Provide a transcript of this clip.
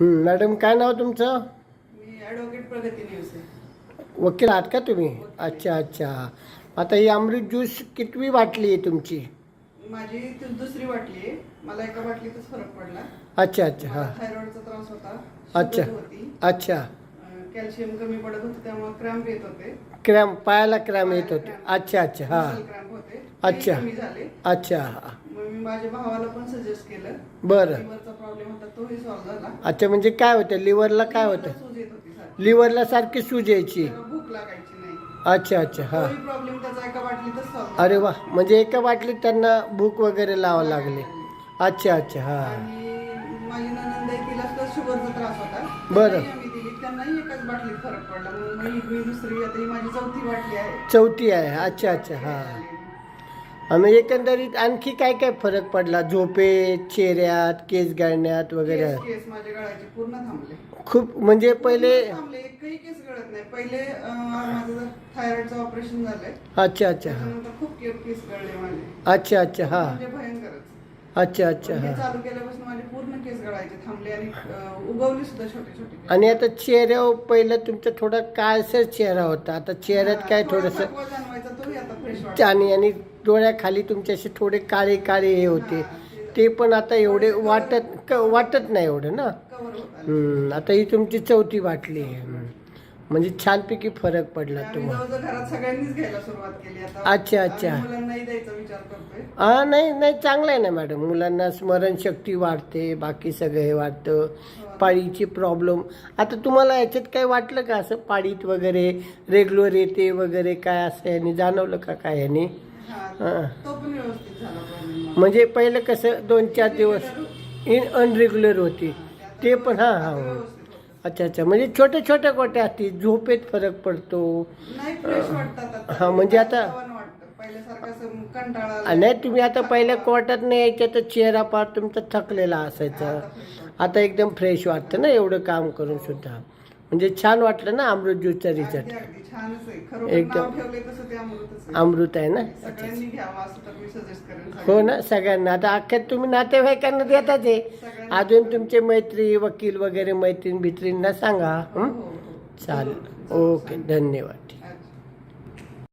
Madam काय नाव तुमचं? मी advocate प्रगती नेवसे. वकील आहात का तुम्ही? अच्छा अच्छा. आता ही अमृत ज्यूस कितवी बाटली आहे तुमची? माझी दुसरी बाटली आहे. मला एका बाटलीतच फरक पडला. अच्छा अच्छा. हां. थायरॉइडचा त्रास होता, अच्छा शुगर होती, अच्छा. कॅल्शियम कमी पडत होते, त्यामुळे क्रॅम्प येत होते. क्रॅम्प, पायाला क्रॅम्प येत होते. अच्छा अच्छा. हां. क्रॅम्प होते, ते अच्छा. कमी झाले. अच्छा. मग मी माझ्या भावाला पण सजेस्ट केलं. बरं. लिव्हरचा प्रॉब्लेम होता, तोही सॉल्व्ह झाला. अच्छा, म्हणजे काय होतं लिव्हरला? काय होतं? सूज येत होती सारखी. लिव्हरला सारखी सूज यायची? त्याला भूक लागायची नाही. अच्छा अच्छा. हां. तोही प्रॉब्लेम त्याचा एका बाटलीतच सॉल्व्ह अरे वा, म्हणजे एका बाटलीत त्यांना भूक वगैरे लावावं लागली. अच्छा अच्छा. हां. आणि माझी ननंद आहे, तिला सुद्धा शुगरचा त्रास होता. बरं. त्यांनाही आम्ही दिली, त्यांनाही एकाच बाटलीत फरक पडला. मग मी दुसरी, आता ही माझी चौथी बाटली आहे. चौथी आहे. अच्छा अच्छा. हां. आम्ही एकंदरीत आणखी काय काय फरक पडला? झोपेत, चेहऱ्यात, केस गळण्यात वगैरे? केस माझे गळायचे पूर्ण थांबले. खूप म्हणजे पहिले? थांबले, एकही केस गळत नाही. पहिले माझं थायरॉइडचं ऑपरेशन झालंय. अच्छा अच्छा. हां. त्याच्यानंतर खूप केस गळले माझे. अच्छा अच्छा. हां. म्हणजे भयंकरच. अच्छा अच्छा. हे हां. चालू केल्यापासून माझे पूर्ण केस गळायचे थांबले आणि उगवली सुद्धा छोटे छोटे. आणि आता चेहऱ्यावर पहिलं तुमचा थोडा काळसर चेहरा होता, आता चेहऱ्यात काय थोडंसं जाणवायचा, तोही आता फ्रेश वाटतो. आणि डोळ्याखाली तुमचे असे थोडे काळे काळे हे होते, ते पण आता एवढे वाटत नाही एवढं ना. कव्हर होत आले. आता ही तुमची चौथी बाटली आहे. म्हणजे छानपैकी फरक पडला आम्ही तुम्हाला. जवळजवळ घरात सगळ्यांनीच घ्यायला सुरुवात केली आता. अच्छा अच्छा. आम्ही मुलांनाही द्यायचा विचार करतोय. हां. नाही नाही, चांगलं आहे ना मॅडम. मुलांना स्मरणशक्ती वाढते, बाकी सगळं हे वाढतं. पाळीची प्रॉब्लेम, आता तुम्हाला याच्यात काय वाटलं का असं पाळीत वगैरे रेग्युलर येते वगैरे काय असं यांनी जाणवलं का काय यांनी? हां. तो पण व्यवस्थित झाला प्रॉब्लेम. म्हणजे पहिलं कसं 2-4 दिवस अनरेग्युलर होती, ते पण? हां हां. अच्छा अच्छा. म्हणजे छोट्या छोट्या गोट्या असतील, झोपेत फरक पडतो? नाही, फ्रेश वाटतात आता. हां. म्हणजे आता पहिल्यासारखं असं कंटाळा आला नाही, तुम्ही आता पहिल्या क्वार्टरने नाही यायच्या तर चेहरा पार तुमचा थकलेला असायचा, आता एकदम फ्रेश वाटतं ना एवढं काम करून सुद्धा. म्हणजे छान वाटलं ना अमृत ज्यूसचा रिझल्ट? छानच आहे. खरं एकदम नाव ठेवलंय तसं ते अमृतच आहे. अमृत आहे ना? सगळ्यांनी घ्यावं असं तर मी सजेस्ट करेन. हो ना, सगळ्यांना. आता अख्ख्या तुम्ही नातेवाईकांना देताच आहे, अजून तुमचे मैत्री वकील वगैरे मैत्रीण भित्रींना सांगा. चालेल. ओके, धन्यवाद.